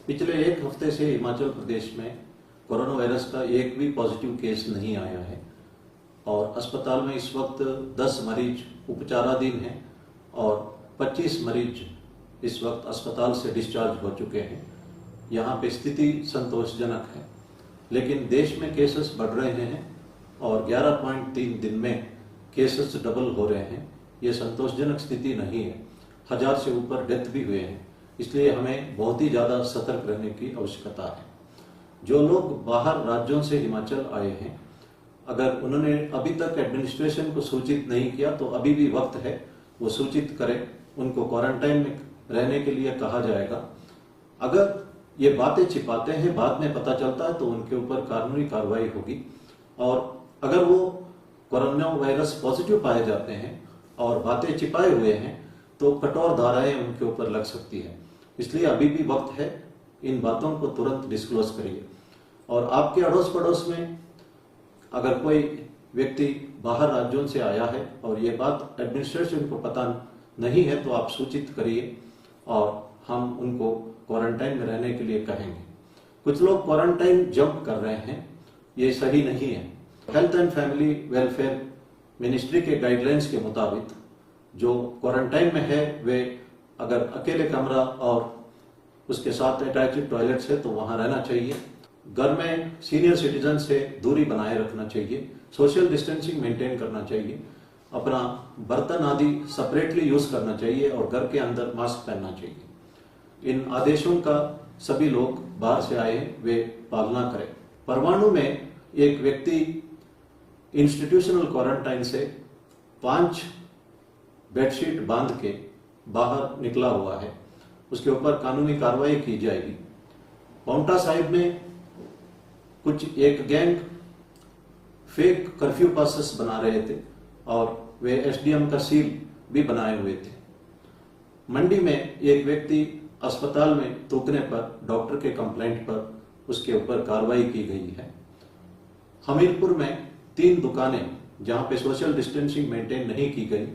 पिछले एक हफ्ते से हिमाचल प्रदेश में कोरोना वायरस का एक भी पॉजिटिव केस नहीं आया है और अस्पताल में इस वक्त 10 मरीज उपचाराधीन हैं और 25 मरीज इस वक्त अस्पताल से डिस्चार्ज हो चुके हैं। यहाँ पे स्थिति संतोषजनक है, लेकिन देश में केसेस बढ़ रहे हैं और 11.3 दिन में केसेस डबल हो रहे हैं। ये संतोषजनक स्थिति नहीं है। 1000 से ऊपर डेथ भी हुए हैं, इसलिए हमें बहुत ही ज़्यादा सतर्क रहने की आवश्यकता है। जो लोग बाहर राज्यों से हिमाचल आए हैं, अगर उन्होंने अभी तक एडमिनिस्ट्रेशन को सूचित नहीं किया तो अभी भी वक्त है, वो सूचित करें। उनको क्वारंटाइन में रहने के लिए कहा जाएगा। अगर ये बातें छिपाते हैं, बाद में पता चलता है तो उनके ऊपर कानूनी कार्रवाई होगी। और अगर वो कोरोना वायरस पॉजिटिव पाए जाते हैं और बातें छिपाए हुए हैं तो कठोर धाराएं उनके ऊपर लग सकती है। इसलिए अभी भी वक्त है, इन बातों को तुरंत डिस्क्लोज करिए। और आपके अड़ोस पड़ोस में अगर कोई व्यक्ति बाहर राज्यों से आया है और ये बात एडमिनिस्ट्रेशन को पता नहीं है तो आप सूचित करिए और हम उनको क्वारंटाइन में रहने के लिए कहेंगे। कुछ लोग क्वारंटाइन जंप कर रहे हैं, ये सही नहीं है। Health and family welfare ministry के गाइडलाइंस के मुताबिक जो क्वारंटाइन में है वे अगर अकेले कमरा और उसके साथ अटैच्ड टॉयलेट्स है तो वहां रहना चाहिए। घर में सीनियर सिटीजन से दूरी बनाए रखना चाहिए, सोशल डिस्टेंसिंग मेंटेन करना चाहिए, अपना बर्तन आदि सेपरेटली यूज करना चाहिए और घर के अंदर मास्क पहनना चाहिए। इन आदेशों का सभी लोग बाहर से आए वे पालना करें। परवाणु में एक व्यक्ति इंस्टीट्यूशनल क्वारंटाइन से 5 बेडशीट बांध के बाहर निकला हुआ है, उसके ऊपर कानूनी कार्रवाई की जाएगी। पाउंटा साहिब में कुछ एक गैंग फेक कर्फ्यू पासेस बना रहे थे और वे एसडीएम का सील भी बनाए हुए थे। मंडी में एक व्यक्ति अस्पताल में थूकने पर डॉक्टर के कंप्लेंट पर उसके ऊपर कार्रवाई की गई है। हमीरपुर में 3 दुकानें जहां पे सोशल डिस्टेंसिंग मेंटेन नहीं की गई,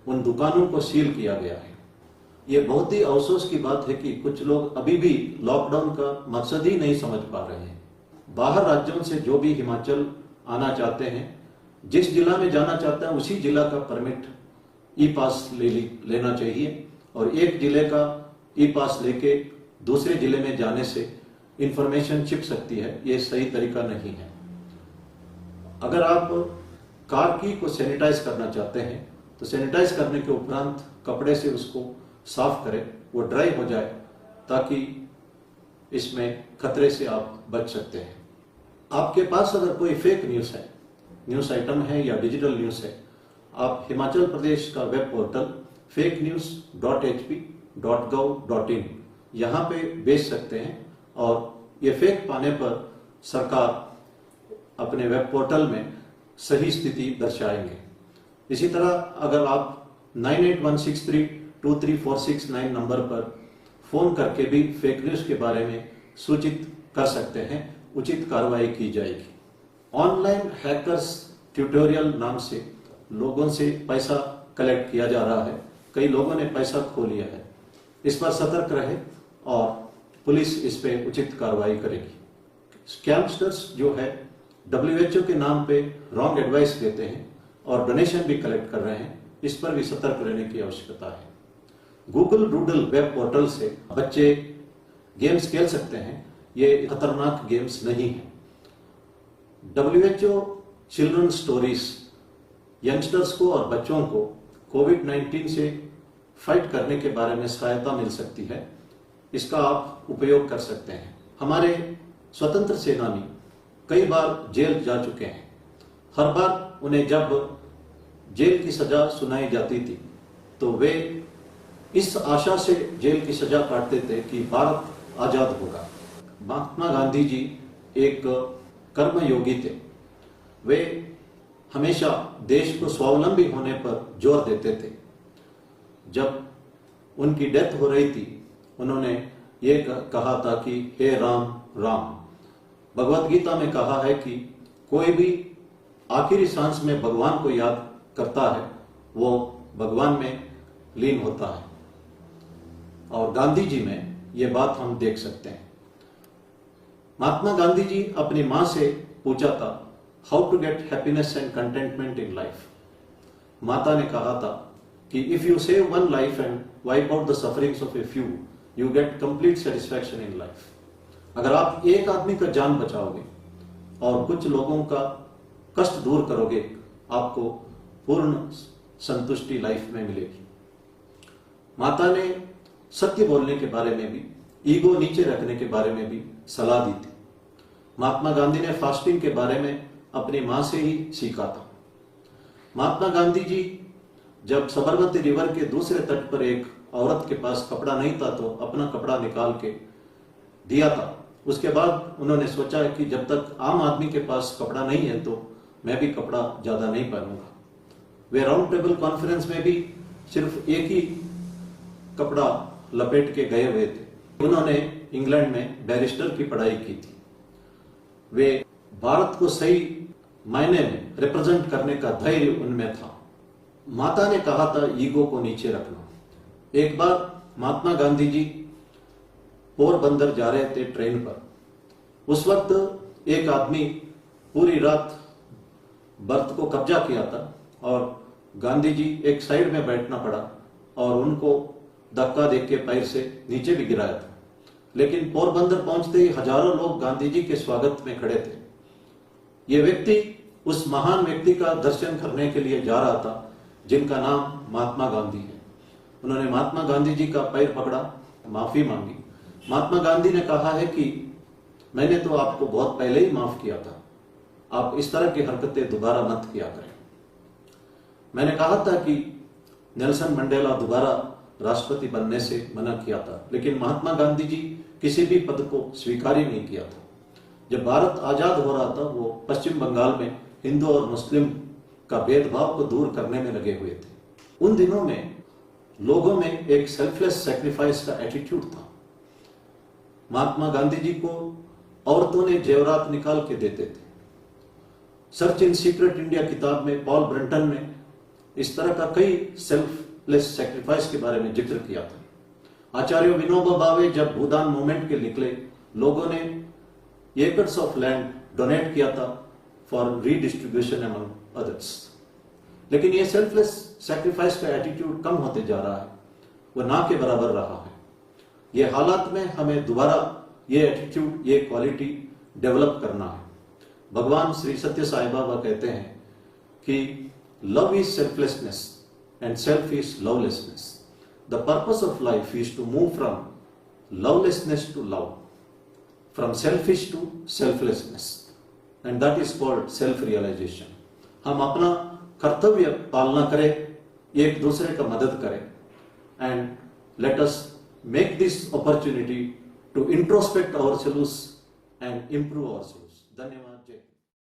उन दुकानों को सील किया गया है। ये बहुत ही अफसोस की बात है कि कुछ लोग अभी भी लॉकडाउन का मकसद ही नहीं समझ पा रहे हैं। बाहर राज्यों से जो भी हिमाचल आना चाहते हैं, जिस जिला में जाना चाहते हैं उसी जिला का परमिट ई पास लेना चाहिए और एक जिले का ई पास लेके दूसरे जिले में जाने से इंफॉर्मेशन छिप सकती है। ये सही तरीका नहीं है। अगर आप कार की को सैनिटाइज करना चाहते हैं तो सैनिटाइज करने के उपरांत कपड़े से उसको साफ करें, वो ड्राई हो जाए, ताकि इसमें खतरे से आप बच सकते हैं। आपके पास अगर कोई फेक न्यूज़ है, न्यूज़ आइटम है या डिजिटल न्यूज़ है, आप हिमाचल प्रदेश का वेब पोर्टल fakenews.hp.gov.in यहाँ पे भेज सकते हैं और ये फेक पाने पर सरकार अपने वेब पोर्टल में सही स्थिति दर्शाएंगे। इसी तरह अगर आप 9816323469 नंबर पर फोन करके भी फेक न्यूज के बारे में सूचित कर सकते हैं, उचित कार्रवाई की जाएगी। ऑनलाइन हैकर्स ट्यूटोरियल नाम से लोगों से पैसा कलेक्ट किया जा रहा है। कई लोगों ने पैसा खो लिया है। इस पर सतर्क रहे और पुलिस इस पे उचित कार्रवाई करेगी। स्कैमस्टर्स जो है WHO के नाम पे रॉन्ग एडवाइस देते हैं और डोनेशन भी कलेक्ट कर रहे हैं, इस पर भी सतर्क रहने की आवश्यकता है। गूगल डूडल वेब पोर्टल से बच्चे गेम्स खेल सकते हैं, ये खतरनाक गेम्स नहीं है। WHO चिल्ड्रन स्टोरीज यंगस्टर्स को और बच्चों को कोविड-19 से फाइट करने के बारे में सहायता मिल सकती है, इसका आप उपयोग कर सकते हैं। हमारे स्वतंत्र सेनानी कई बार जेल जा चुके हैं। हर बार उन्हें जब जेल की सजा सुनाई जाती थी तो वे इस आशा से जेल की सजा काटते थे कि भारत आजाद होगा। महात्मा गांधी जी एक कर्मयोगी थे। वे हमेशा देश को स्वावलंबी होने पर जोर देते थे। जब उनकी डेथ हो रही थी, उन्होंने ये कहा था कि हे राम राम। भगवत गीता में कहा है कि कोई भी आखिरी सांस में भगवान को याद करता है, वो भगवान में लीन होता है। और गांधी जी में ये बात हम देख सकते हैं। महात्मा गांधी जी अपनी मां से पूछा था, how to get happiness and contentment in life. माता ने कहा था कि if you save one life and wipe out the sufferings of a few, you get complete satisfaction in life. अगर आप एक आदमी का जान बचाओगे और कुछ लोगों का कष्ट दूर करोगे, आपको पूर्ण संतुष्टि लाइफ में मिलेगी। माता ने सत्य बोलने के बारे में भी, ईगो नीचे रखने के बारे में भी सलाह दी थी। महात्मा गांधी ने फास्टिंग के बारे में अपनी मां से ही सीखा था। महात्मा गांधी जी जब साबरमती रिवर के दूसरे तट पर एक औरत के पास कपड़ा नहीं था तो अपना कपड़ा निकाल के दिया था। उसके बाद उन्होंने सोचा कि जब तक आम आदमी के पास कपड़ा नहीं है तो मैं भी कपड़ा ज्यादा नहीं पहनूंगा। वे राउंड टेबल कॉन्फ्रेंस में भी सिर्फ एक ही कपड़ा लपेट के गए हुए थे। उन्होंने इंग्लैंड में बैरिस्टर की पढ़ाई की थी। वे भारत को सही मायने में रिप्रेजेंट करने का धैर्य उनमें था। माता ने कहा था ईगो को नीचे रखना। एक बार महात्मा गांधी जी पोरबंदर जा रहे थे ट्रेन पर। उस वक्त एक आदमी पूरी रात बर्थ को कब्जा किया था और गांधी जी एक साइड में बैठना पड़ा और उनको धक्का देख के पैर से नीचे भी गिराया था। लेकिन पोरबंदर पहुंचते ही हजारों लोग गांधी जी के स्वागत में खड़े थे। ये व्यक्ति उस महान व्यक्ति का दर्शन करने के लिए जा रहा था जिनका नाम महात्मा गांधी है। उन्होंने महात्मा गांधी जी का पैर पकड़ा, माफी मांगी। महात्मा गांधी ने कहा है कि मैंने तो आपको बहुत पहले ही माफ किया था, आप इस तरह की हरकतें दोबारा मत किया करें। मैंने कहा था कि नेल्सन मंडेला दोबारा राष्ट्रपति बनने से मना किया था, लेकिन महात्मा गांधी जी किसी भी पद को स्वीकार ही नहीं किया था। जब भारत आजाद हो रहा था वो पश्चिम बंगाल में हिंदू और मुस्लिम का भेदभाव को दूर करने में लगे हुए थे। उन दिनों में लोगों में एक सेल्फलेस सैक्रिफाइस का एटीट्यूड था। महात्मा गांधी जी को औरतों ने जेवरात निकाल के देते थे। सर्च इन सीक्रेट इंडिया किताब में पॉल ब्रंटन ने इस तरह का कई सेल्फलेस सैक्रिफाइस के बारे में जिक्र किया था। आचार्य विनोबा भावे जब भूदान मूवमेंट के निकले, लोगों ने एकर्स ऑफ लैंड डोनेट किया था फॉर रीडिस्ट्रीब्यूशन अमंग अदर्स। लेकिन ये सेल्फलेस सैक्रिफाइस का एटीट्यूड कम होते जा रहा है, वो ना के बराबर रहा है। ये हालात में हमें दोबारा ये एटीट्यूड, ये क्वालिटी डेवलप करना है। भगवान श्री सत्य साई बाबा कहते हैं कि love is selflessness and self is lovelessness. The purpose of life is to move from lovelessness to love, from selfish to selflessness, and that is called self realisation. हम अपना कर्तव्य पालना करें, एक दूसरे का मदद करें, and let us make this opportunity to introspect ourselves and improve ourselves. धन्यवाद।